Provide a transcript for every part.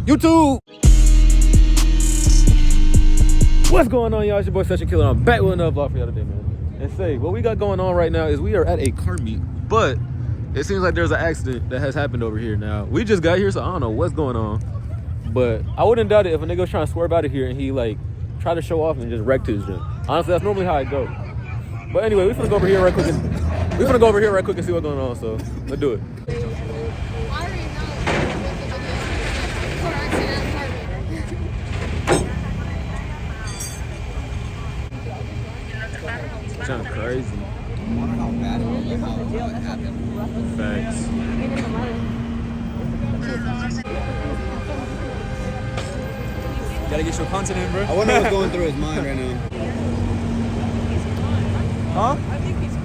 YouTube! What's going on, y'all? It's your boy Session Killer. I'm back with another vlog for y'all today, man. And say, what we got going on right now is we are at a car meet, but it seems like there's an accident that has happened over here now. We just got here, so I don't know what's going on. But I wouldn't doubt it if a nigga was trying to swerve out of here and he like tried to show off and just wrecked his gym. Honestly, that's normally how I go. But anyway, we're gonna go over here right quick and see what's going on. So let's do it. Sounds crazy. I wonder how bad it was, how it happened. Facts. Gotta get your content in, bro. I wonder what's going through his mind right now. Huh? I think he's gone.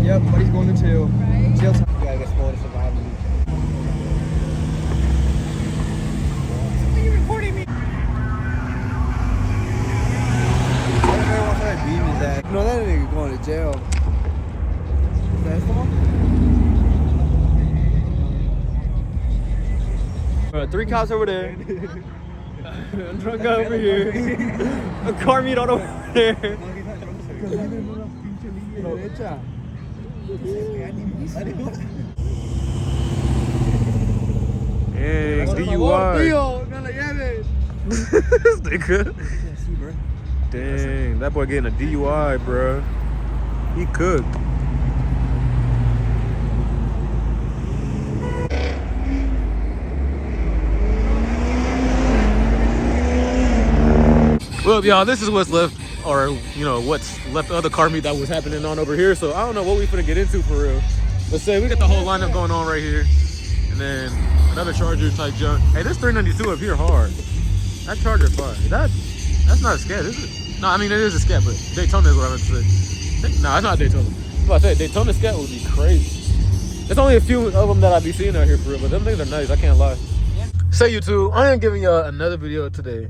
Yep, but he's going to jail. Right? Jail time. You gotta get spoiled to survive. Why are you recording me? Everybody wants to beat his ass. No, that nigga going to jail. Is that his fault? Alright, 3 cops over there. A drunk guy over here. A car meet on over there. Dang, DUI. This nigga. Dang, that boy getting a DUI, bro. He cooked. Well, y'all, this is what's left, or you know, what's left of the car meet that was happening on over here. So I don't know what we finna get into for real. Let's say we got the whole lineup going on right here, and then another Charger type junk. Hey, this 392 up here hard. That Charger fire. That's not a scat, is it? No, I mean it is a scat, but Daytona is what I meant to say. No, it's not Daytona. I was about to say Daytona scat would be crazy. There's only a few of them that I be seeing out here for real, but them things are nice. I can't lie. Say YouTube, I am giving y'all another video today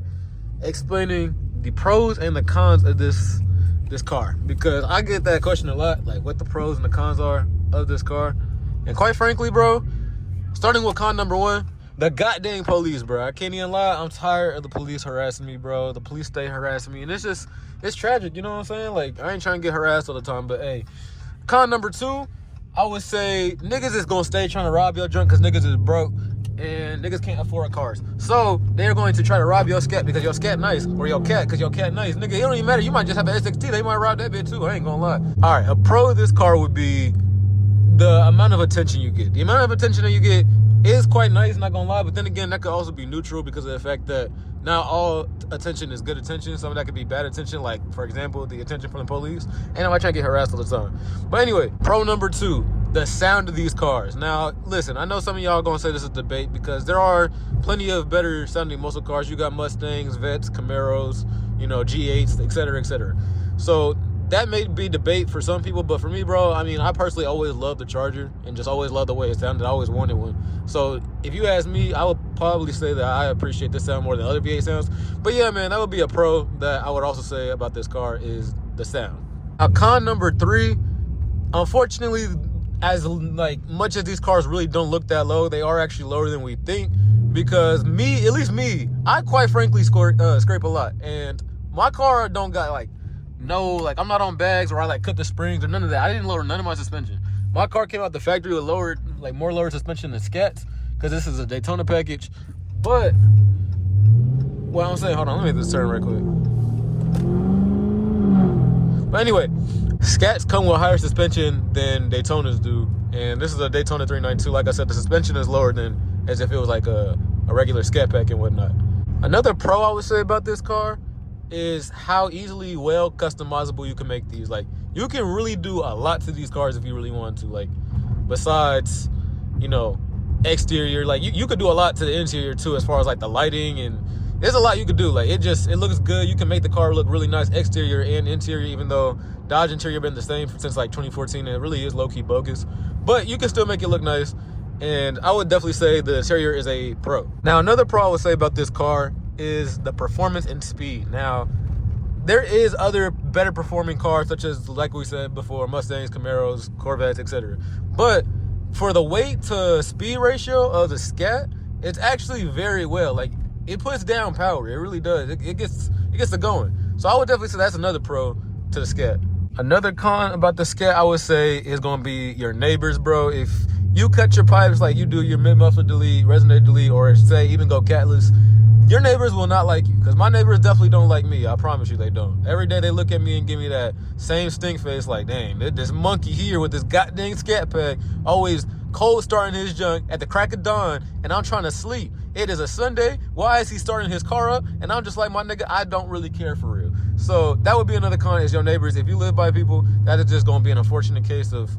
explaining the pros and the cons of this car, because I get that question a lot, like what the pros and the cons are of this car. And quite frankly, bro, starting with con number 1, the goddamn police, bro. I can't even lie, I'm tired of the police harassing me, bro. The police stay harassing me, and it's tragic, you know what I'm saying? Like, I ain't trying to get harassed all the time, but hey. Con number 2, I would say niggas is gonna stay trying to rob your junk because niggas is broke and niggas can't afford cars. So they're going to try to rob your scat because your scat nice, or your cat because your cat nice. Nigga, it don't even matter. You might just have an SXT. They might rob that bitch too. I ain't gonna lie. All right, a pro of this car would be the amount of attention you get. The amount of attention that you get is quite nice, not gonna lie. But then again, that could also be neutral because of the fact that not all attention is good attention. Some of that could be bad attention, like, for example, the attention from the police. And I might try to get harassed all the time. But anyway, pro number 2, the sound of these cars. Now, listen, I know some of y'all gonna say this is a debate because there are plenty of better sounding muscle cars. You got Mustangs, Vets, Camaros, you know, G8s, etc., etc. So that may be debate for some people, but for me, bro, I mean, I personally always loved the Charger and just always loved the way it sounded. I always wanted one. So if you ask me, I would probably say that I appreciate this sound more than other V8 sounds. But yeah, man, that would be a pro that I would also say about this car is the sound. Now, con number 3, unfortunately, as like much as these cars really don't look that low, they are actually lower than we think. Because me, at least me, I quite frankly scrape a lot, and my car don't got like no, like I'm not on bags or I like cut the springs or none of that. I didn't lower none of my suspension. My car came out the factory with lowered, like more lowered suspension than scats, because this is a Daytona package. But what I'm saying, hold on, let me make this turn right quick. But anyway, scats come with higher suspension than Daytonas do, and this is a Daytona 392. Like I said, the suspension is lower than as if it was like a regular scat pack and whatnot. Another pro I would say about this car is how easily well customizable you can make these. Like, you can really do a lot to these cars if you really want to. Like, besides, you know, exterior, like you could do a lot to the interior too, as far as like the lighting, and there's a lot you could do. Like, it looks good. You can make the car look really nice, exterior and interior, even though Dodge interior been the same since like 2014, and it really is low-key bogus. But you can still make it look nice, and I would definitely say the interior is a pro. Now, another pro I would say about this car is the performance and speed. Now, there is other better performing cars, such as, like we said before, Mustangs, Camaros, Corvettes, etc. But for the weight to speed ratio of the Scat, it's actually very well. Like, it puts down power. It really does. It gets it going. So I would definitely say that's another pro to the Scat. Another con about the Scat, I would say, is going to be your neighbors, bro. If you cut your pipes like you do your mid-muffler delete, resonator delete, or say even go catless, your neighbors will not like you. Because my neighbors definitely don't like me. I promise you they don't. Every day they look at me and give me that same stink face like, dang, this monkey here with this goddamn Scat pack always cold starting his junk at the crack of dawn, and I'm trying to sleep. It is a Sunday. Why is he starting his car up? And I'm just like, my nigga, I don't really care for real. So that would be another con is your neighbors. If you live by people, that is just going to be an unfortunate case of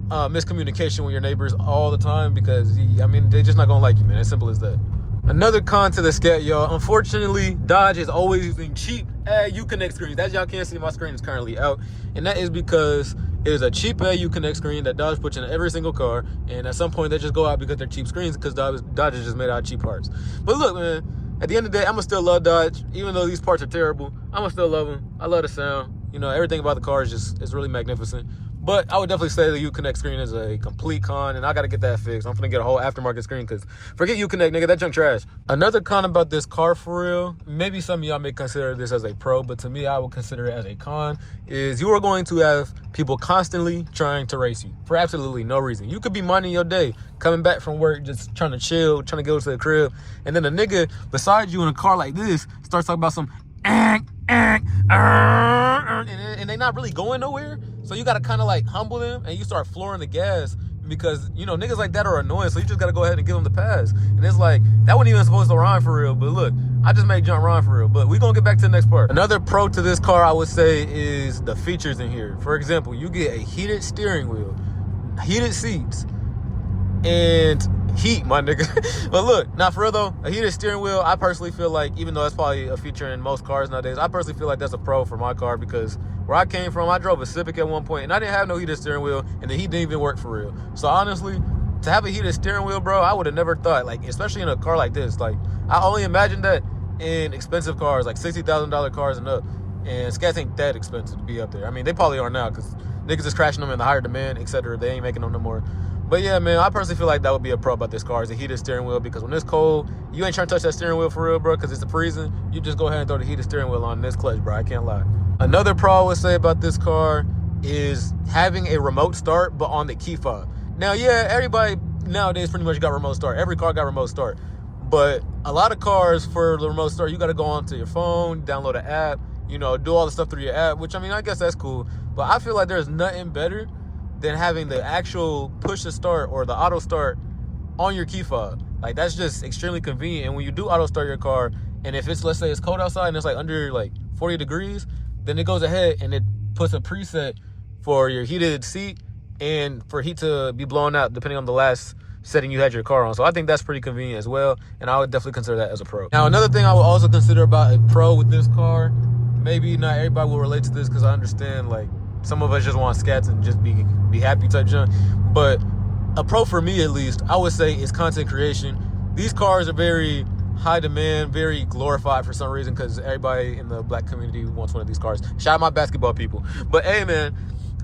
miscommunication with your neighbors all the time, because, I mean, they're just not going to like you, man. As simple as that. Another con to the Scat, y'all. Unfortunately, Dodge is always using cheap Uconnect screens. As y'all can't see, my screen is currently out. And that is because it is a cheap Uconnect screen that Dodge puts in every single car. And at some point, they just go out because they're cheap screens, because Dodge is just made out of cheap parts. But look, man, at the end of the day, I'm going to still love Dodge. Even though these parts are terrible, I'm going to still love them. I love the sound. You know, everything about the car is really magnificent. But I would definitely say the Uconnect screen is a complete con, and I got to get that fixed. I'm finna get a whole aftermarket screen, because forget Uconnect, nigga, that junk trash. Another con about this car, for real, maybe some of y'all may consider this as a pro, but to me, I would consider it as a con, is you are going to have people constantly trying to race you for absolutely no reason. You could be minding your day, coming back from work, just trying to chill, trying to go to the crib, and then a nigga beside you in a car like this starts talking about some and they're not really going nowhere. So you got to kind of like humble them, and you start flooring the gas, because, you know, niggas like that are annoying. So you just got to go ahead and give them the pass. And it's like, that wasn't even supposed to rhyme for real. But look, I just made jump rhyme for real. But we're going to get back to the next part. Another pro to this car, I would say, is the features in here. For example, you get a heated steering wheel, heated seats, and heat, my nigga. But look, now for real though, a heated steering wheel, I personally feel like, even though that's probably a feature in most cars nowadays, I personally feel like that's a pro for my car, because where I came from, I drove a Civic at one point, and I didn't have no heated steering wheel, and the heat didn't even work for real. So honestly, to have a heated steering wheel, bro, I would have never thought, like, especially in a car like this, like, I only imagined that in expensive cars, like $60,000 cars and up, and Scats ain't that expensive to be up there. I mean, they probably are now, because niggas is crashing them in the higher demand, etc. They ain't making them no more. But yeah, man, I personally feel like that would be a pro about this car, is a heated steering wheel, because when it's cold, you ain't trying to touch that steering wheel for real, bro, because it's freezing. You just go ahead and throw the heated steering wheel on this clutch, bro. I can't lie. Another pro I would say about this car is having a remote start, but on the key fob. Now, yeah, everybody nowadays pretty much got remote start. Every car got remote start. But a lot of cars, for the remote start, you got to go onto your phone, download an app, you know, do all the stuff through your app, which, I mean, I guess that's cool. But I feel like there's nothing better than having the actual push to start or the auto start on your key fob. Like, that's just extremely convenient. And when you do auto start your car, and if it's, let's say it's cold outside and it's like under like 40 degrees, then it goes ahead and it puts a preset for your heated seat and for heat to be blown out depending on the last setting you had your car on. So I think that's pretty convenient as well, and I would definitely consider that as a pro. Now, another thing I would also consider about a pro with this car, maybe not everybody will relate to this, because I understand, like, some of us just want Scats and just be happy type junk. But a pro for me, at least, I would say, is content creation. These cars are very high demand, very glorified for some reason, because everybody in the black community wants one of these cars. Shout out my basketball people. But hey, man,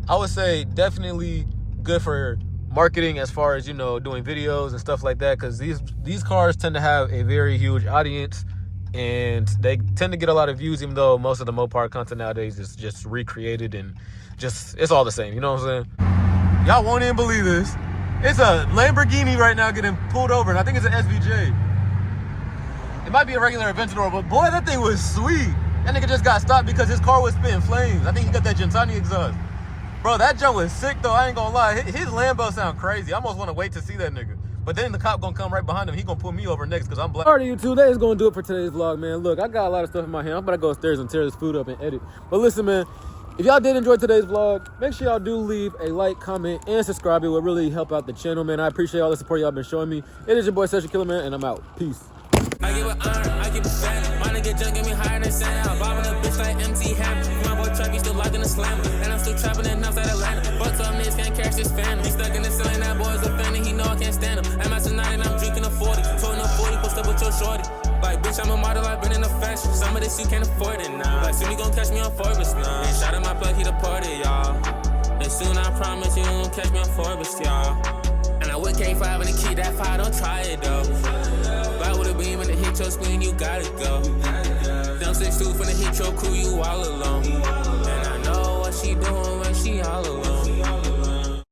I would say definitely good for marketing as far as, you know, doing videos and stuff like that, because these cars tend to have a very huge audience, and they tend to get a lot of views, even though most of the Mopar content nowadays is just recreated and just, it's all the same, you know what I'm saying? Y'all won't even believe this. It's a Lamborghini right now getting pulled over, and I think it's an SVJ. It might be a regular Aventador, but boy, that thing was sweet. That nigga just got stopped because his car was spitting flames. I think he got that Gentani exhaust. Bro, that junk was sick though, I ain't gonna lie. His Lambo sound crazy. I almost wanna wait to see that nigga. But then the cop gonna come right behind him. He gonna pull me over next because I'm black. Alright, YouTube, that is gonna do it for today's vlog, man. Look, I got a lot of stuff in my hand. I'm about to go upstairs and tear this food up and edit. But listen, man, if y'all did enjoy today's vlog, make sure y'all do leave a like, comment, and subscribe. It will really help out the channel, man. I appreciate all the support y'all been showing me. It is your boy, Session Killer, man, and I'm out. Peace. I give it iron, I keep it fat. My nigga junk get me higher than sand. Bobbing a bitch like MC Hammer. My boy Chucky still locked in the slammer. And I'm still trapping in outside Atlanta. Fuck up niggas can't catch this phantom. He stuck in the ceiling, that boy's a fan, and he know I can't stand him. I'm at tonight and I'm drinking a 40. Toting a 40, post up with your shorty. Like, bitch, I'm a model, I've been in the fashion. Some of this you can't afford it now. Like, soon you gon' catch me on Forbes now. And shout out my plug, he deported, y'all. And soon I promise you gon' catch me on Forbes, y'all. And I with K5 and the key that 5, don't try it though. Fly with a beam and it hit your screen, you gotta go. Down 6'2" finna hit your crew, you all alone. And I know what she doing when she all alone.